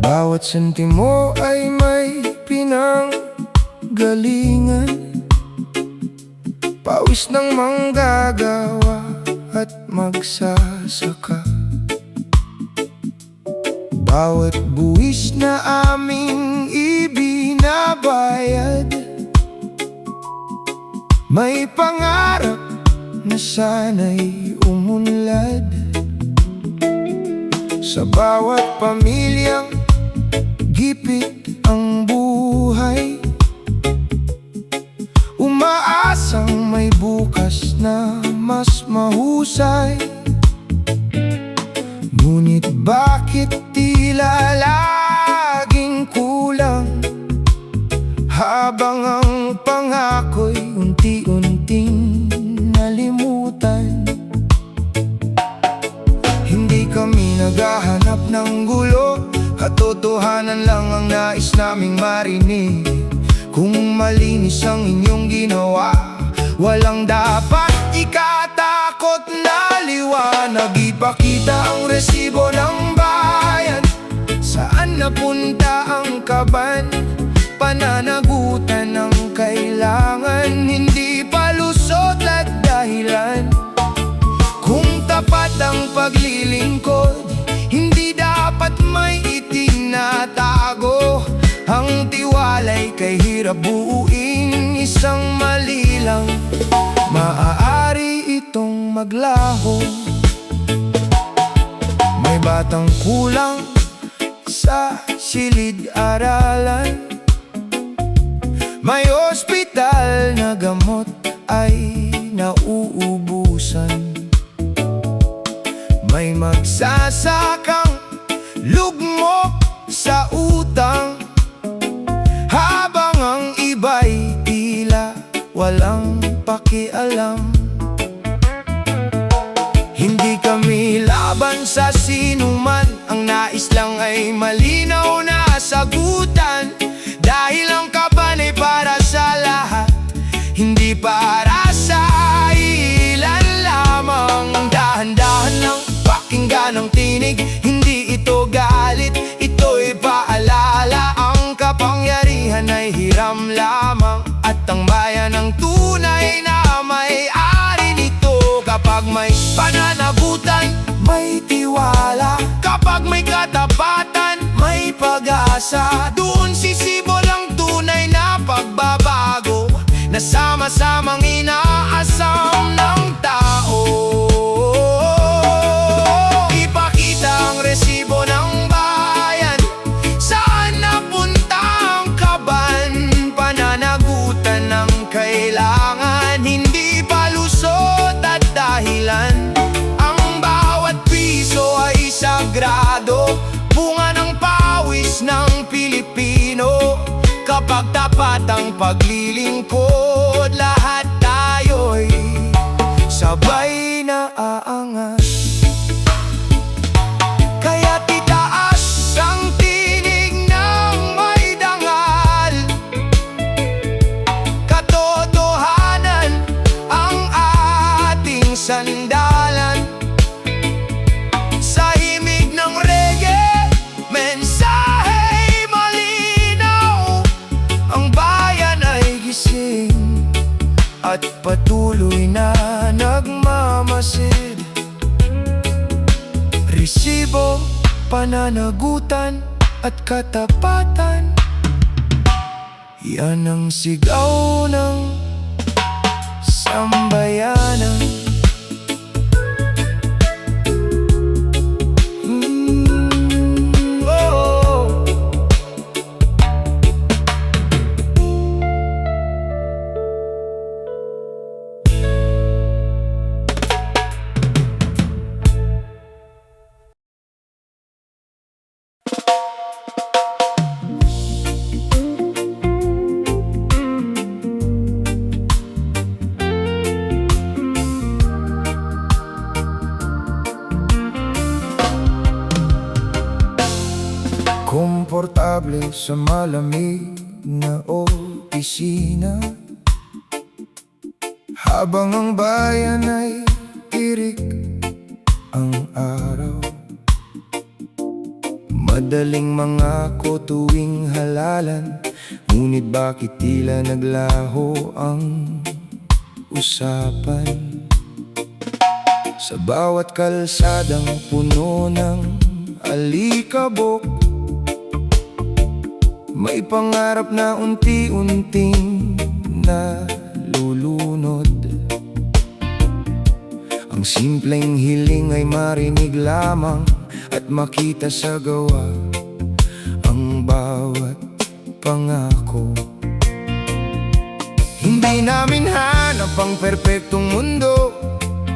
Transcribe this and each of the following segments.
Bawat sentimo ay may pinanggalingan, pawis ng manggagawa at magsasaka. Bawat buwis na aming ibinabayad, may pangarap na sana'y umunlad. Sa bawat pamilyang gipit ang buhay, umaasang may bukas na mas mahusay. Ngunit bakit tila laging kulang, habang ang pangako'y unti-unting nalimutan? Hindi kami naghahanap ng gulo, katotohanan lang ang nais naming marinig. Kung malinis ang inyong ginawa, walang dapat ikatakot na liwanag. Ipakita ang resibo ng bayan, saan napunta ang kaban. Pananagutan ang kailangan, hindi palusot at dahilan. Kung tapat ang paglilingkod, hindi dapat may itinatago. Ang tiwala'y kay hirap buuin, isang mali lang maaari itong maglaho. May batang kulang sa silid-aralan, may ospital na gamot ay nauubusan, may magsasakang lugmok sa utang, habang ang iba'y tila walang pakialam. Hindi kami laban sa sinuman, ang nais lang ay malinaw na sagutan. Dahil ang kaban ay para sa lahat, hindi para sa ilan lamang. Dahan-dahan lang pakinggan ang tinig, hindi ito galit, ito'y paalala. Ang kapangyarihan ay hiram lamang, at ang bayan ang tunay na may-ari nito. Kapag may pananagutan, may tiwala. Kapag may katapatan, may pag-asa. Doon sisibol ang tunay na pagbabago, na sama-samang inaasam ng tao. Ipakita ang resibo ng bayan, saan napunta ang kaban. Pananagutan ng kailangan, hindi palusot at dahilan. Ang bawat piso ay sagrado, bunga ng pawis ng Pilipino. Kapag tapat ang paglilingkod, lahat tayo'y sabay na aangat. Kaya't itaas ang tinig ng may dangal, katotohanan ang ating sandalan. Sa himig ng reggae, mensaheng malinaw, ang bayan ay gising at patuloy na nagmamasid. Resibo, pananagutan at katapatan, yan ang sigaw ng sambayanan. Komportable sa malamig na opisina, habang ang bayan ay tirik ang araw. Madaling mangako tuwing halalan, ngunit bakit tila naglaho ang usapan? Sa bawat kalsadang puno ng alikabok, may pangarap na unti-unting nalulunod. Ang simpleng hiling ay marinig lamang at makita sa gawa ang bawat pangako. Hindi namin hanap ang perpektong mundo,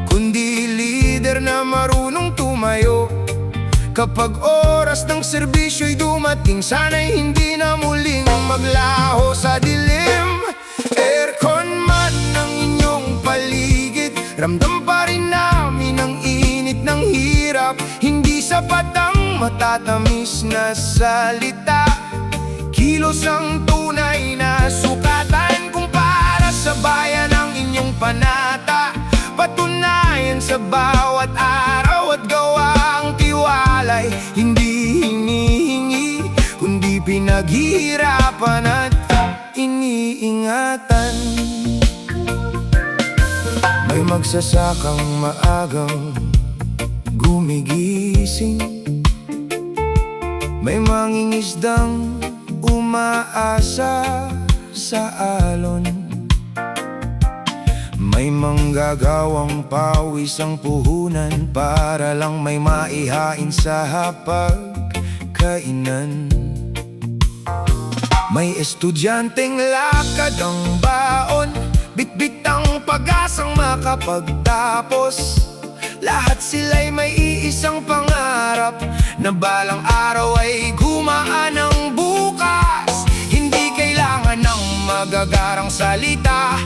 kundi lider na marunong tumayo. Kapag oras ng serbisyo'y dumating, sana'y hindi na muling maglaho sa dilim. Aircon man ng inyong paligid, ramdam pa rin namin ang init ng hirap. Hindi sapat ang matatamis na salita, kilos ang tunay na sukatan. Kung para sa bayan ang inyong panata, patunayan sa bawat araw at gawa. Ang tiwala'y hindi hinihingi, kundi pinaghihirapan at iniingatan. May magsasakang maagang gumigising, may mangingisdang umaasa sa alon, may manggagawang pawis ang puhunan para lang may maihain sa hapagkainan. May estudyanteng lakad ang baon, bitbit ang pag-asang makapagtapos. Lahat sila'y may iisang pangarap, na balang araw ay gumaan ang bukas. Hindi kailangan ng magagarang salita,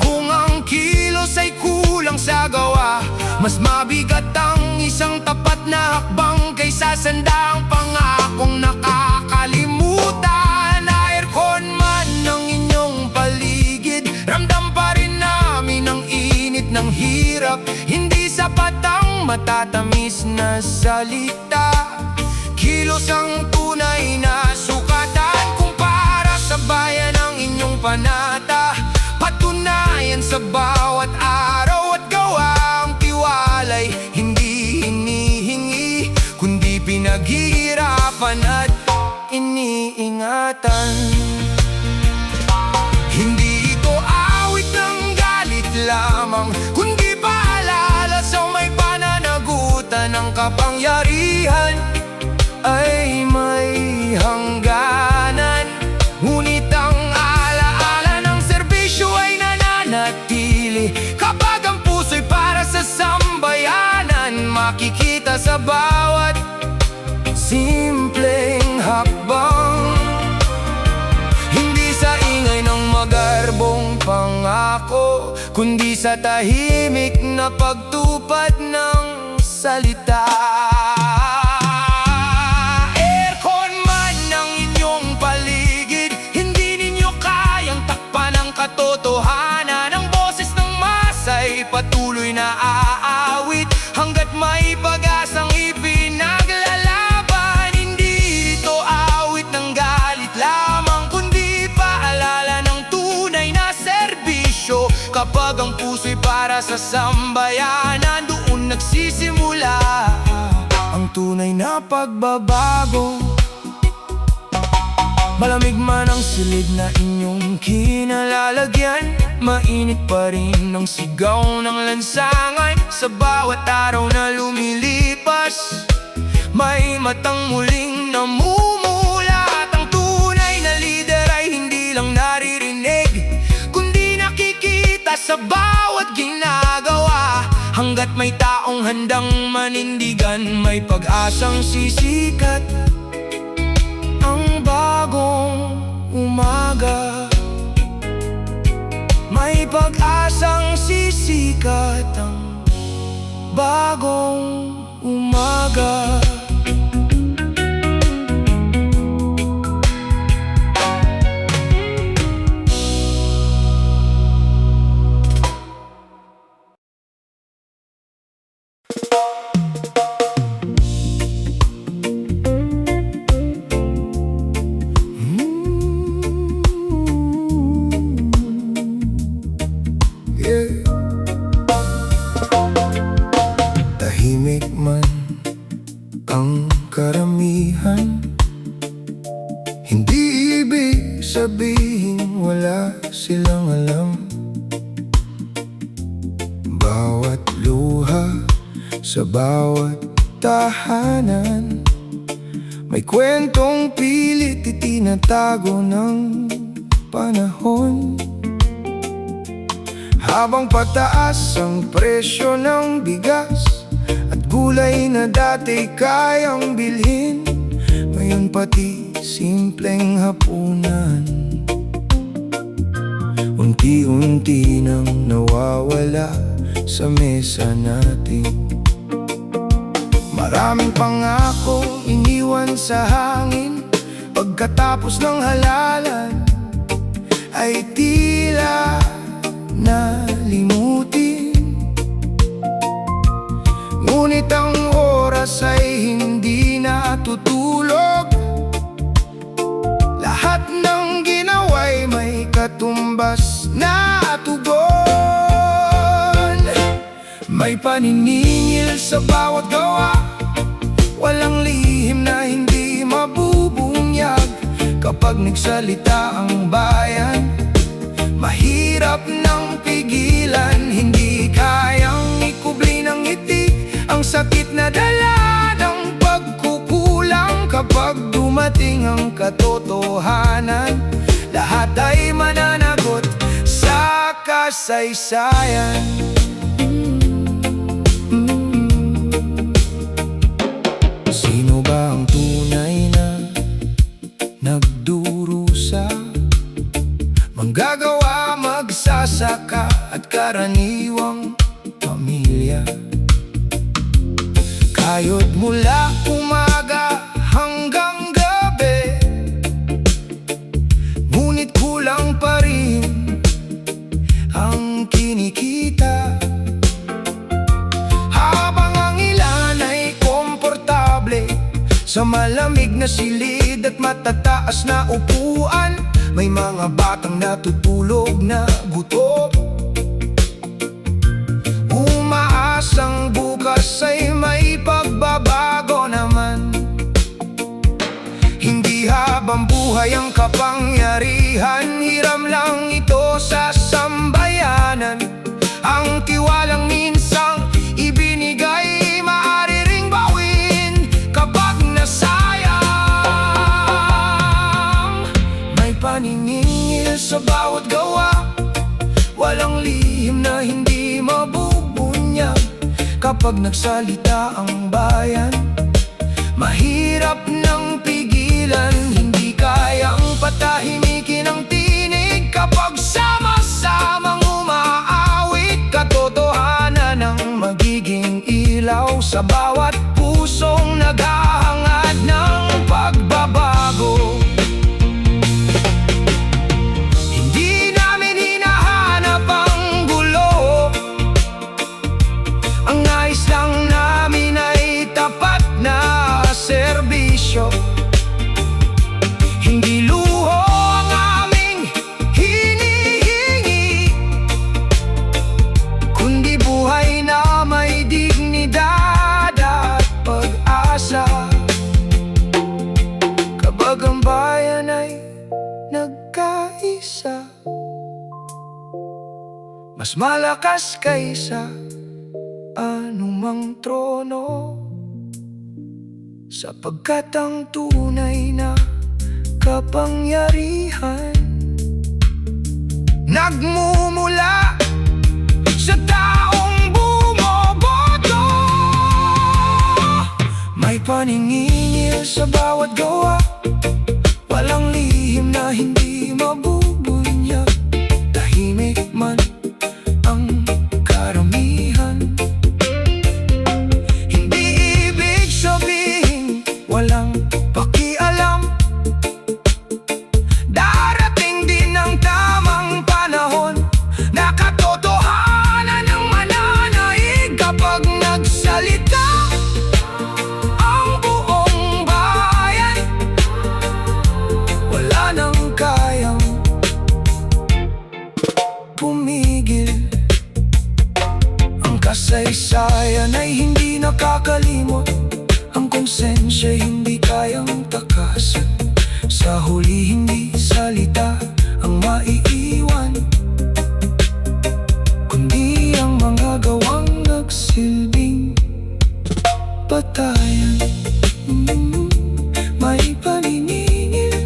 kung ang kilos ay kulang sa gawa. Mas mabigat ang isang tapat na hakbang kaysa sandaang pangakong nakakalimutan. Aircon man ng inyong paligid, ramdam pa rin namin ang init ng hirap. Hindi sapat ang matatamis na salita, kilos ang tunay na sukatan. Kung para sa bayan ang inyong panata, patunayan sa bawat araw at gawa. Ang tiwala'y hindi hinihingi, kundi pinaghihirapan at iniingatan. Hindi ito awit ng galit lamang, kundi paalala sa may pananagutan. Ang kapangyarihan ay may hangganan, ngunit ang alaala ng serbisyo ay nananatili. Kapag ang puso'y para sa sambayanan, makikita sa bawat simpleng hakbang. Hindi sa ingay ng magarbong pangako, kundi sa tahimik na pagtupad ng salita. Aircon man ng inyong paligid, hindi ninyo kayang takpan ang katotohanan. Ang boses ng masa'y patuloy na aawit, hanggat may pag-asang ipinaglalaban. Hindi ito awit ng galit lamang, kundi paalala ng tunay na serbisyo. Kapag ang puso'y para sa sambayanan, doon nagsisimula ang tunay na pagbabago. Malamig man ang silid na inyong kinalalagyan, mainit pa rin ang sigaw ng lansangan. Sa bawat araw na lumilipas, may matang muling namumulat. Ang tunay na lider ay hindi lang naririnig, kundi nakikita sa bawat ginagawa. Hanggat may taong handang manindigan, may pag-asang sisikat ang bagong umaga. May pag-asang sisikat ang bagong umaga. Hindi ibig sabihin wala silang alam. Bawat luha sa bawat tahanan, may kwentong pilit itinatago ng panahon. Habang pataas ang presyo ng bigas at gulay na dati kayang bilhin, ngayon pati simpleng hapunan unti-unti nang nawawala sa mesa natin. Maraming pangako iniwan sa hangin, pagkatapos ng halalan ay tila nalimutin. Ngunit ang oras ay hindi natutulog. Lahat ng ginawa'y may katumbas na tugon. May paniningil sa bawat gawa, walang lihim na hindi mabubunyag. Kapag nagsalita ang bayan, mahirap nang pigilan. Hindi kayang ikubli ng ngiti ang sakit na dala ng pagkukulang. Kapag dumating ang katotohanan, lahat ay mananagot sa kasaysayan. Sino ba ang tunay na nagdurusa? Manggagawa, magsasaka at karaniwang pamilya. Kayod mula umaga hanggang gabi, ngunit kulang pa rin ang kinikita. Habang ang ilan ay komportable sa malamig na silid at matataas na upuan, may mga batang natutulog na gutom, umaasang bukas ay may pagbabago naman. Hindi habang buhay ang kapangyarihan, hiram lang ito sa sambayanan. Ang tiwalang minsang ibinigay, maaari ring bawin kapag nasayang. May paniningil sa bawat gawa, walang lihim na hindi mabubunyag. Kapag nagsalita ang bayan, mahirap nang pigilan. Hindi kayang patahimikin ang tinig kapag sama-samang umaawit. Katotohanan ang magiging ilaw sa bawat pusong naghahangad ng pagbabago. Hindi namin hinahanap ang gulo, ang nais lang namin ay tapat na serbisyo. Hindi luho ang aming hinihingi, kundi buhay na may dignidad at pag-asa. Kapag ang bayan ay nagkaisa, mas malakas kaysa anumang trono, sapagkat ang tunay na kapangyarihan nagmumula sa taong bumoboto. May paningingil sa bawat gawa, walang lihim na hindi mabubunyag. Tahimik man ang karamihan, hindi ibig sabihin walang pakialam. Darating din ang tamang panahon na katotohanan ang mananaig. Kapag nagsalita ang buong bayan, Sa huli hindi salita ang maiiwan, kundi ang mga gawang nagsilbing batayan. May paniningil,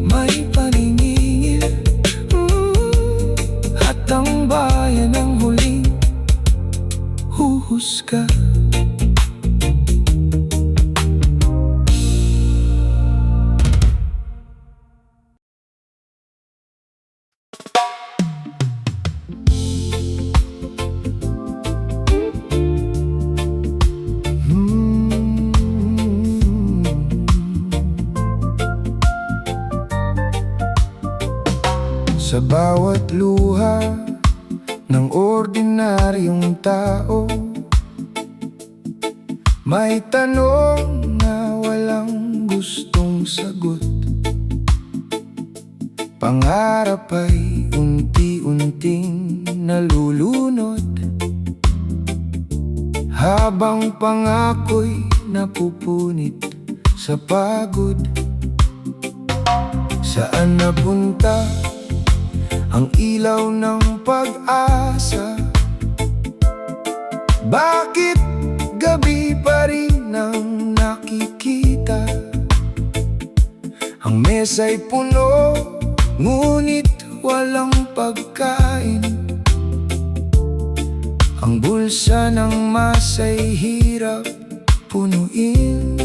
may paniningil, at ang bayan ang huling huhusga. Sa bawat luha ng ordinaryong tao, may tanong na walang gustong sagot. Pangarap ay unti-unting nalulunod, habang pangako'y napupunit sa pagod. Saan napunta ang ilaw ng pag-asa? Bakit gabi pa rin ang nakikita? Ang mesa'y puno, ngunit walang pagkain. Ang bulsa ng masa'y hirap punuin.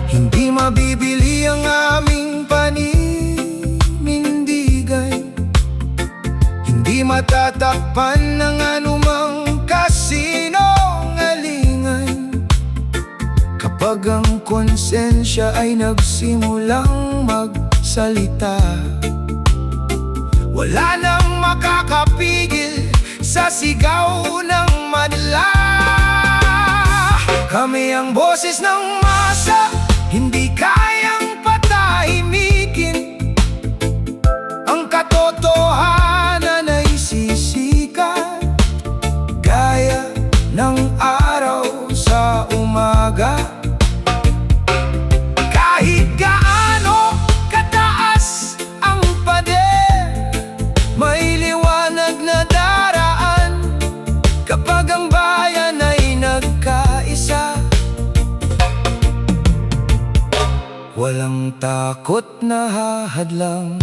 Hindi mabibili ang aming hindi matatakpan ng anumang kasinungalingan. Kapag ang konsensya ay nagsimulang magsalita, wala nang makakapigil sa sigaw ng madla. Kami ang boses ng masa, hindi kayang patahimikin. Ang katotohanan ay sisikat, gaya ng araw sa umaga. Kahit gaano kataas ang pader, may liwanag na daraan kapag ang bayan ay nagkaisa. Walang takot na hahadlang,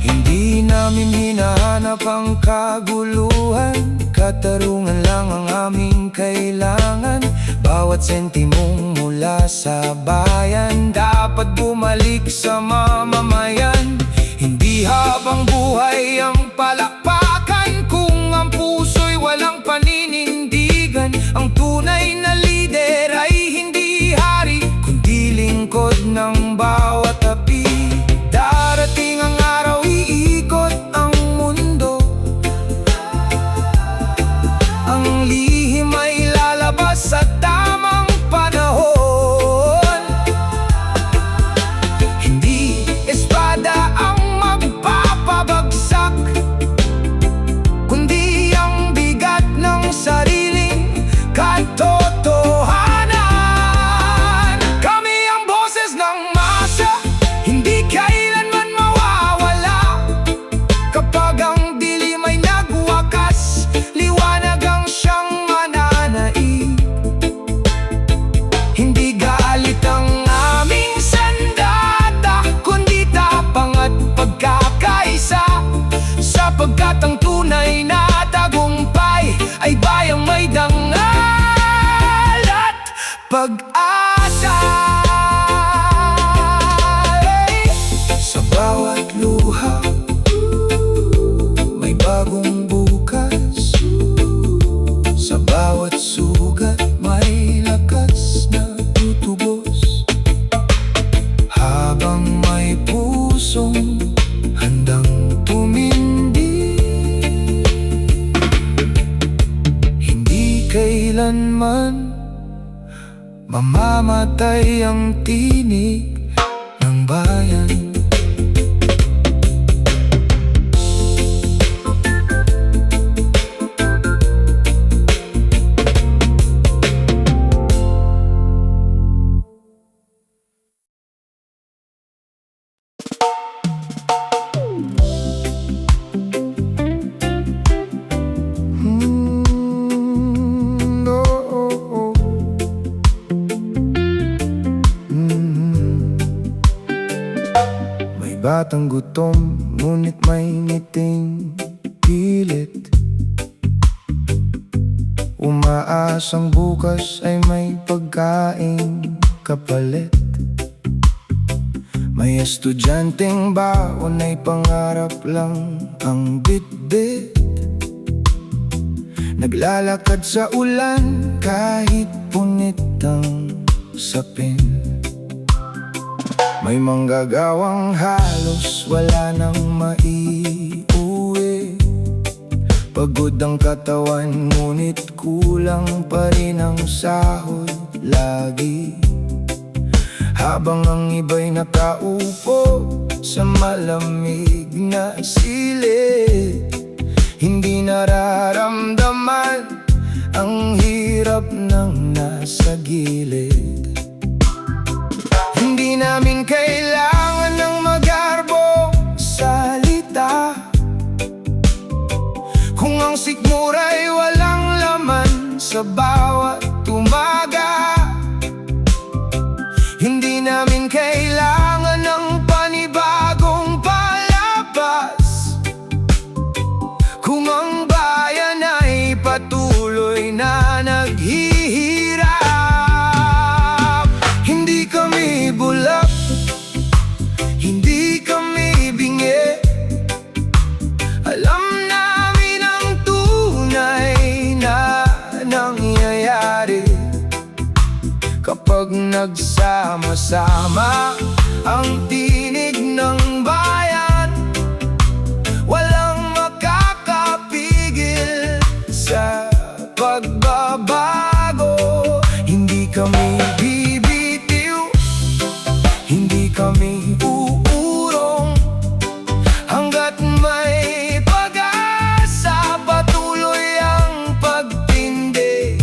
hindi namin hinahanap ang kaguluhan. Katarungan lang ang aming kailangan. Bawat sentimong mula sa bayan dapat bumalik sa mamamayan. Hindi habang buhay ang palakpakan kung ang puso'y walang paninindigan. Ang tunay na lider ay hindi hari, kundi lingkod ng bawat api. Darating ang araw, iikot ang mundo. Ang lihim ay lalabas sa tamang panahon. Hindi espada ang magpapabagsak, kundi ang bigat ng sariling katotohanan. Kami ang boses ng masa, hindi kailanman mawawala. Kapag ang dilim ay nagwakas, liwanag ang siyang mananaig. Hindi galit ang aming sandata, kundi tapang at pagkakaisa. Sapagkat ang tunay na tagumpay ay bayang may dangal at pag-asa. Sa bawat luha, may bagong bukas. Sa bawat sugat, may lakas na tutubos. Habang may pusong handang tumindi, hindi kailanman mamamatay ang tinig ng bayan. batang gutom, ngunit may ngiting pilit. Umaasang bukas ay may pagkaing kapalit. May estudyanteng baon ay pangarap lang ang bitbit. Naglalakad sa ulan kahit punit ang sapin. May manggagawang halos wala nang maiuwi. Pagod ang katawan ngunit kulang pa rin ang sahod lagi. Habang ang iba'y nakaupo sa malamig na silid, hindi nararamdaman ang hirap ng nasa gilid. Hindi namin kailangan ng magarbong salita kung ang sikmura'y walang laman sa bawat tumaga. Hindi namin kailangan ng panibagong palabas kung ang bayan ay patuloy na naghihirap. Hindi kami bulak, hindi kami bingi. Alam namin ang tunay na nangyayari kapag nagsama-sama ang tinig ng bayan. Walang makakapigil sa pagbabago. Hindi kami bibitiw, hindi kami uurong. Hanggat may pag-asa, patuloy ang pagtindig.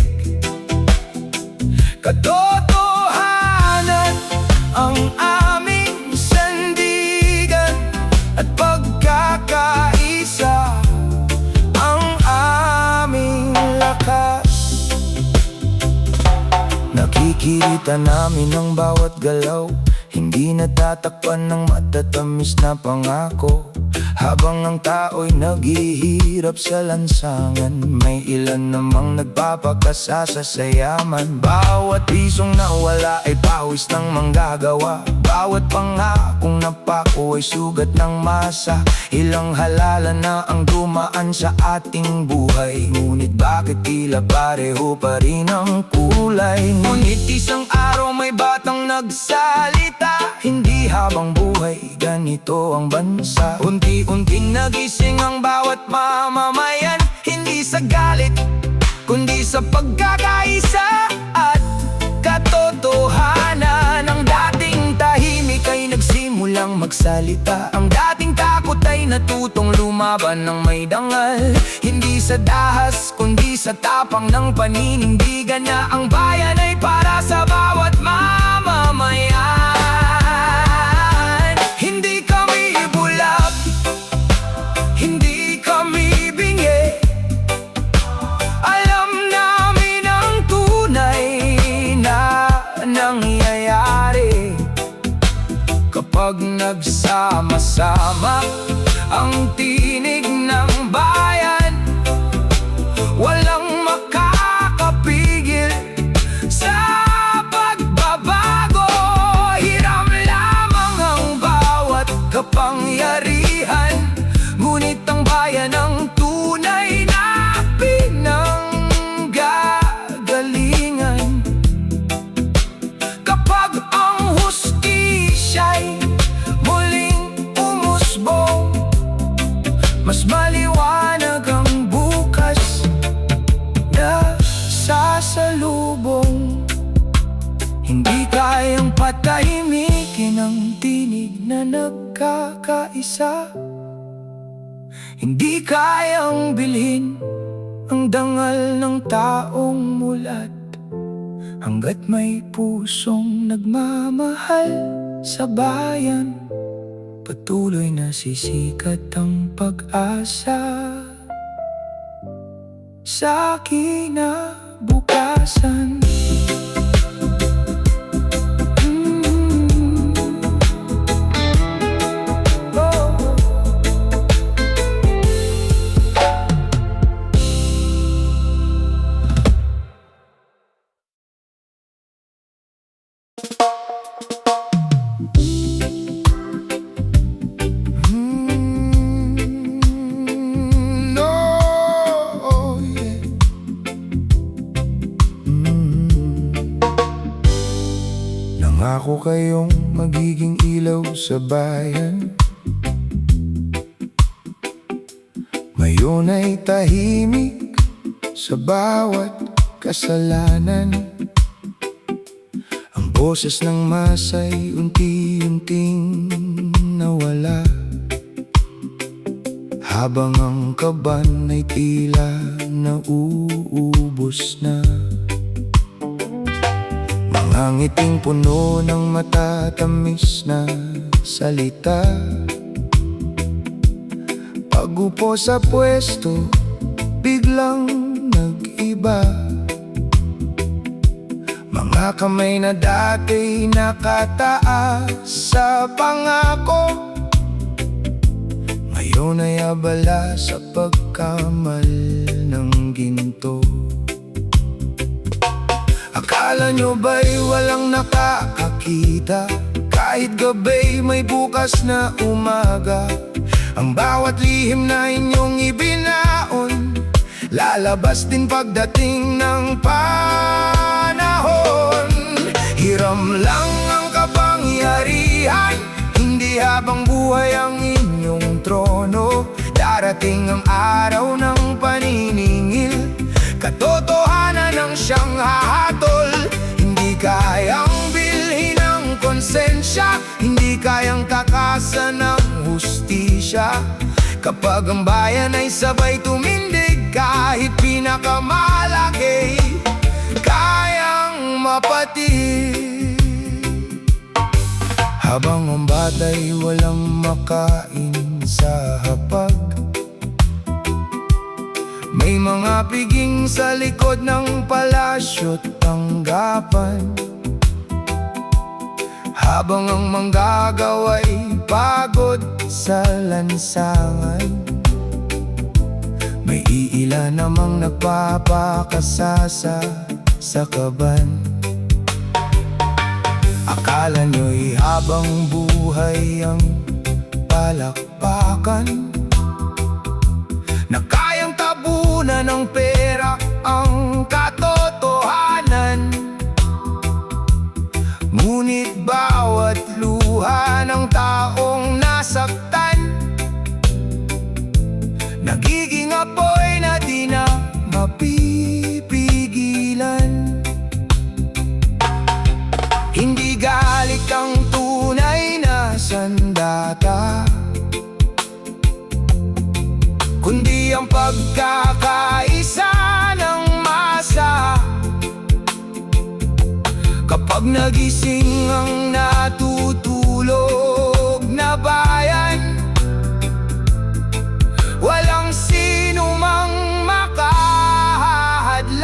Katotohanan ang aming sandigan, at pagkakaisa ang aming lakas. Nakikita namin ang bawat galaw, hindi natatakpan ng matatamis na pangako. Habang ang tao'y naghihirap sa lansangan, may ilan namang nagpapakasasa sa yaman. Bawat pisong nawala ay pawis ng manggagawa. Bawat pangakong napako ay sugat ng masa. Ilang halalan na ang dumaan sa ating buhay, ngunit bakit tila pareho pa rin ang kulay? Ngunit isang araw may batang nagsalita, hindi habang buhay ganito ang bansa. Unti-unting nagising ang bawat mamamayan, hindi sa galit kundi sa pagkakaisa at katotohanan. Ang dating tahimik ay nagsimulang magsalita. Ang dating takot ay natutong lumaban ng may dangal. Hindi sa dahas kundi sa tapang ng paninindigan na ang bayan ay para sa bawat mamamayan. Hindi kami bulag, hindi kami bingi. Alam namin ang tunay na nangyayari kapag nagsama-sama ang tinig ng bayan. Walang makakapigil sa pagbabago. Hiram lamang ang bawat kapangyarihan, ngunit ang bayan ang tunay na pinanggagalingan. Kapag ang hustisya'y muling umusbong, mas maliwanag ang bukas na sasalubong. Hindi kayang patahimikin ang tinig na nagkakaisa. Hindi kayang bilhin ang dangal ng taong mulat. Hanggat may pusong nagmamahal sa bayan, patuloy na sisikat ang pag-asa sa kinabukasan. No, yeah. Nangako kayong magiging ilaw sa bayan. Ngayon ay tahimik sa bawat kasalanan. Ang boses ng masay unti-unting nawala, habang ang kaban ay tila nauubos na. Mga ngiting puno ng matatamis na salita, pag-upo sa pwesto, biglang nag-iba. Mga kamay na dati nakataas sa pangako, ngayon ay abala sa pagkamal ng ginto. Akala nyo ba'y walang nakakakita? Kahit gabay may bukas na umaga. Ang bawat lihim na inyong ibinaon, lalabas din pagdating ng panahon. Hiram lang ang kapangyarihan, hindi habang buhay ang inyong trono. Darating ang araw ng paniningil, katotohanan ang siyang hahatol. Hindi kayang bilhin ng konsensya, hindi kayang takasan ng hustisya. Kapag ang bayan ay sabay tumindig, kahit pinakamalaki kayang mapatid. Habang ang batay walang makain sa hapag, may mga piging sa likod ng palasyo't tanggapan. Habang ang manggagawa'y pagod sa lansangan, may iila namang nagpapakasasa sa kaban. Akala nyo'y habang buhay ang palakpakan, na kayang tabunan ng pera ang katotohanan. Ngunit bawat luha ng taong nasaktan, nagiging apoy na di na mapipigilan. Hindi galit ang tunay na sandata, kundi ang pagkakaisa ng masa. Kapag nagising ang natutulog na bayan, walang sino mang makahadlang.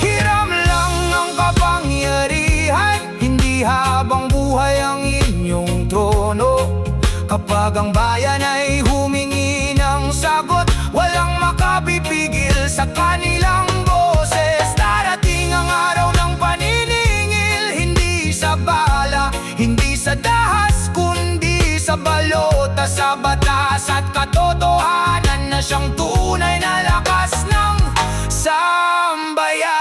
Hiram lang ang kapangyarihan, hindi habang buhay ang inyong trono. Kapag ang bayan ay humingi ng sagot, walang makapipigil sa kanilang boses. Darating ang araw ng paniningil, hindi sa bala, hindi sa dahas, kundi sa balota, sa batas at katotohanan na siyang tunay na lakas ng sambayanan.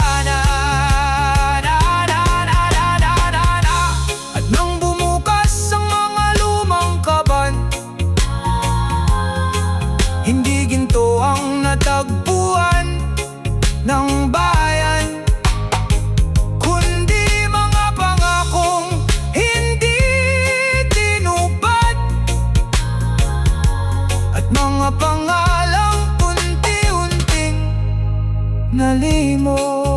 At nang bumukas ang mga lumang kaban, hindi ginto ang natagpuan ng bayan, kundi mga pangakong hindi tinupad, at mga pangalang unti-unting nalimot.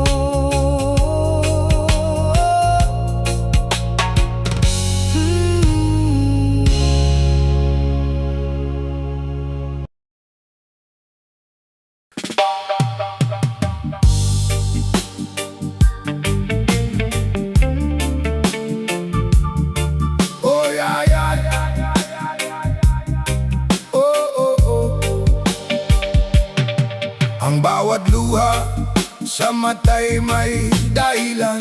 Oh yeah, yeah, yeah, yeah, yeah, yeah, yeah. Oh, oh, oh. Ang bawat luha sa matay may dahilan.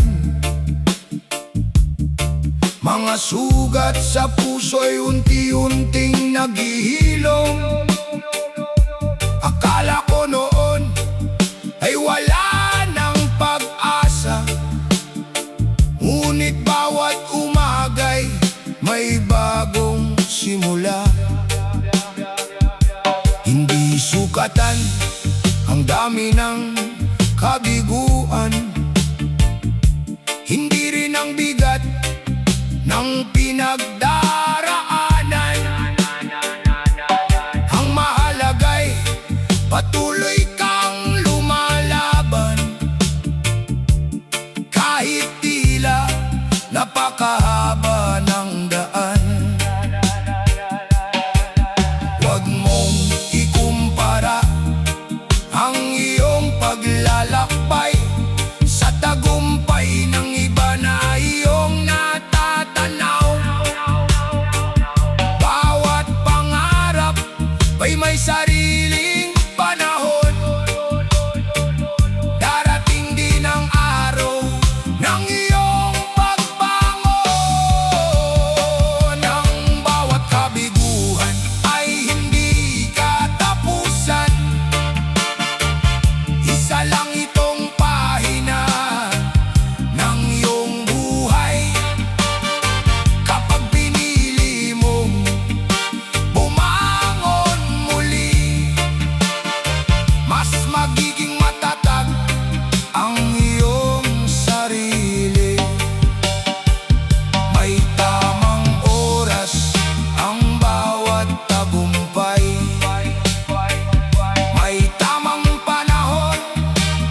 Mga sugat sa puso'y unti-unting naghihilom. Akala ko noon ay wala ng pag-asa, ngunit bawat umaga'y may bagong simula. Hindi sukatan ang dami ng kabiguan, hindi rin ang bigat ng pinagdaraanan. Ang mahalaga'y patuloy kang lumalaban, kahit tila napakahaba ng daan. Huwag mong ikumpara ang iyong paglalakbay sa tagumpay ng iba na iyong natatanaw. Bawat pangarap ay may sariling panahon. Darating din ang araw ng iyong pagbangon. Ang bawat kabiguan ay hindi katapusan. Isa lang itong pahina ng iyong buhay. Kapag pinili mong bumangon muli, mas magiging matatag ang iyong sarili. May tamang oras ang bawat tagumpay. May tamang panahon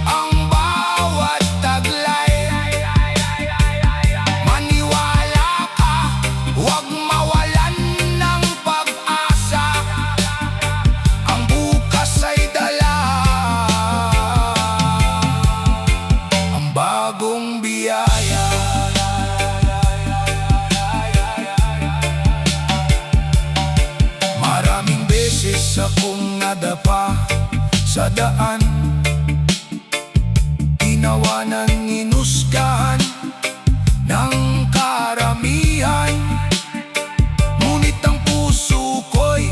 ang bawat taglay. Maniwala ka, huwag mawalan ng pag-asa. Ang bukas ay dala ang bagong biyaya. Maraming beses akong nadapa sa daan, ginawa ng inusgahan ng karamihan. Ngunit ang puso ko'y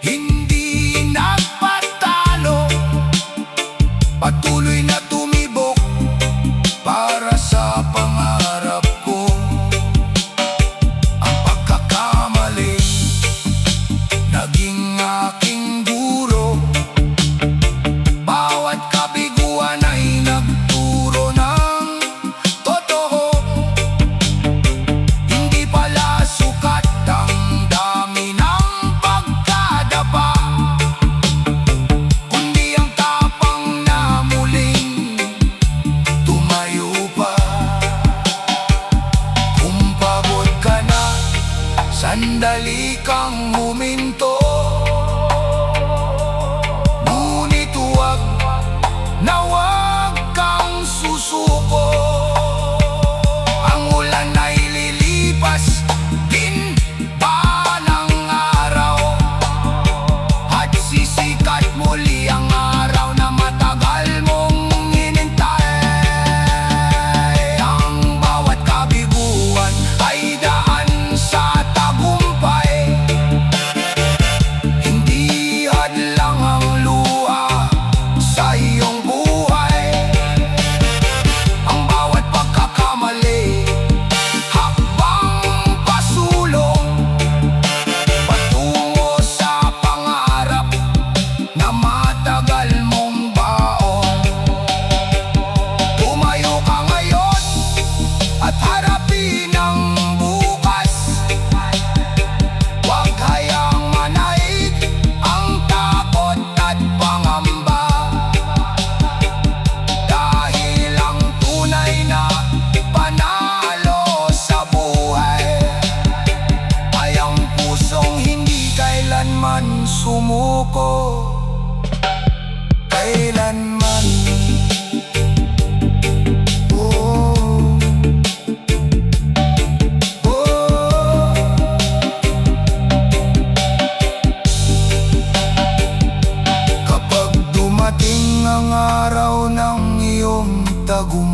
hindi nagpatalo. Patuloy na tumibok para sa pangarap ko. Ang pagkakamali naging aking guro. Bawat kabiguan ay nagturo ng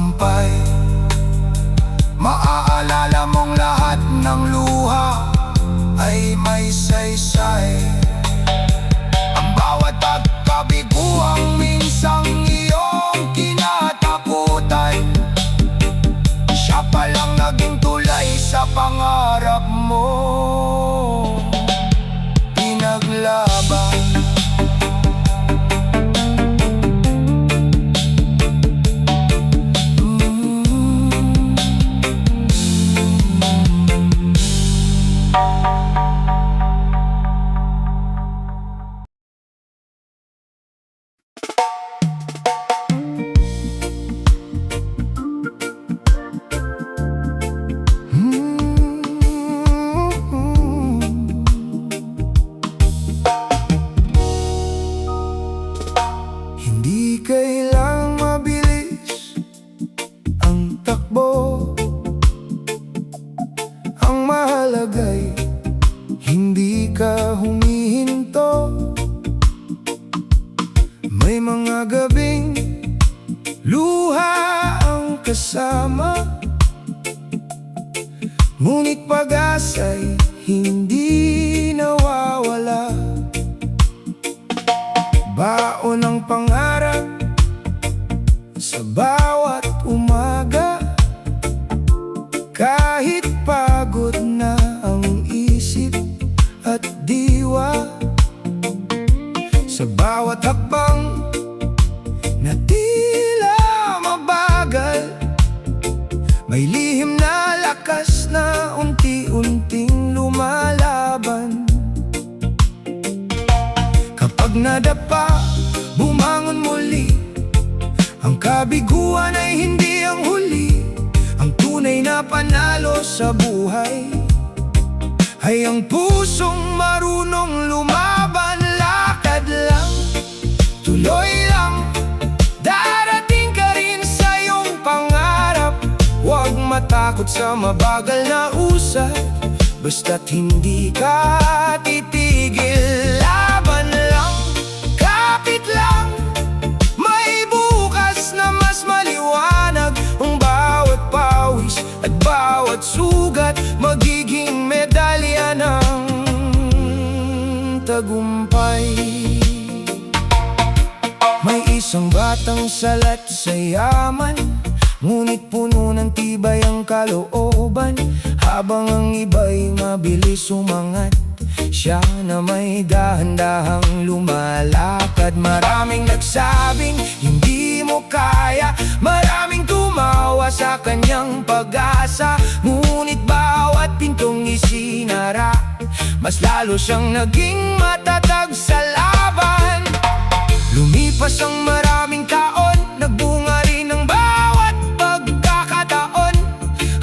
tagumpay. Maaalala mong lahat ng luha ay may saysay. Ang bawat pagkabiguang minsang iyong kinatakutan, siya palang naging tulay sa pangarap mo. Pinaglaban. Hindi kailang mabilis ang takbo, ang mahalaga'y hindi ka humihinto. May mga gabing luha ang kasama, ngunit pag-asa'y hindi nawawala. Baon ng pangarap sa bawat umaga, kahit pagod na ang isip at diwa. Sa bawat hakbang na tila mabagal, may lihim na lakas na unti-unting lumalaban. Kapag nadapa, bumangon muli. Ang kabiguan ay hindi ang huli. Ang tunay na panalo sa buhay ay ang pusong marunong lumaban. Lakad lang, tuloy lang, darating ka rin sa iyong pangarap. Huwag matakot sa mabagal na usad, basta't hindi ka titigil. Laban lang, kapit lang, may bukas na mas maliwanag. Ang bawat pawis at bawat sugat magiging medalya ng tagumpay. May isang batang salat sa yaman, ngunit puno ng tibay ang kalooban. Habang ang iba'y mabilis umangat, siya na may dahan-dahang lumalakad. Maraming nagsabing hindi mo kaya, maraming tumawa sa kanyang pag-asa. Ngunit bawat pintong isinara, mas lalo siyang naging matatag sa laban. Lumipas ang maraming taon, nagbunga rin ang bawat pagkakataon.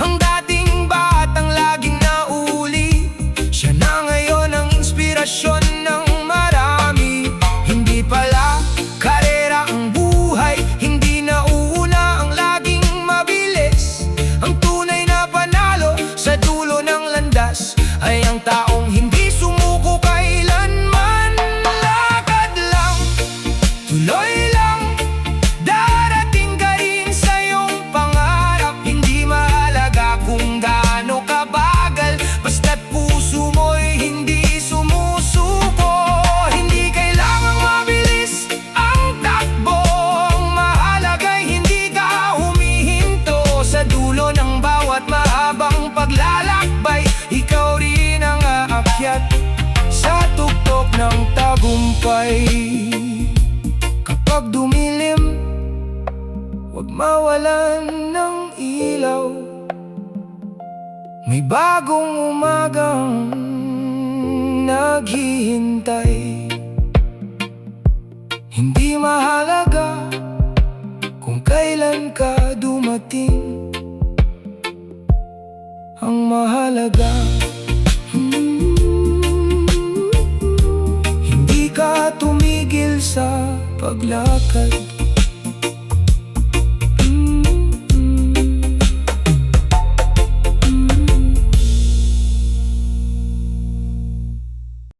Ang dating batang laging nauli, siya na ngayon ang inspirasyon ng marami. Hindi pala karera ang buhay, hindi nauuna ang laging mabilis. Ang tunay na panalo sa dulo ng landas ay ang taong hindi sumuko kailanman. Lakad lang, tuloy lang, darating ka rin sa iyong pangarap. Hindi mahalaga kung gaano kabagal, basta't puso mo'y hindi sumusuko. Hindi kailangang mabilis ang takbo, ang mahalaga'y hindi ka humihinto. Sa dulo ng bawat mahabang paglalakbay, ikaw rin ang aakyat sa tuktok ng tagumpay. Kapag dumilim, huwag mawalan ng ilaw. May bagong umagang naghihintay. Hindi mahalaga kung kailan ka dumating, ang mahalaga hindi ka tumigil sa paglakad.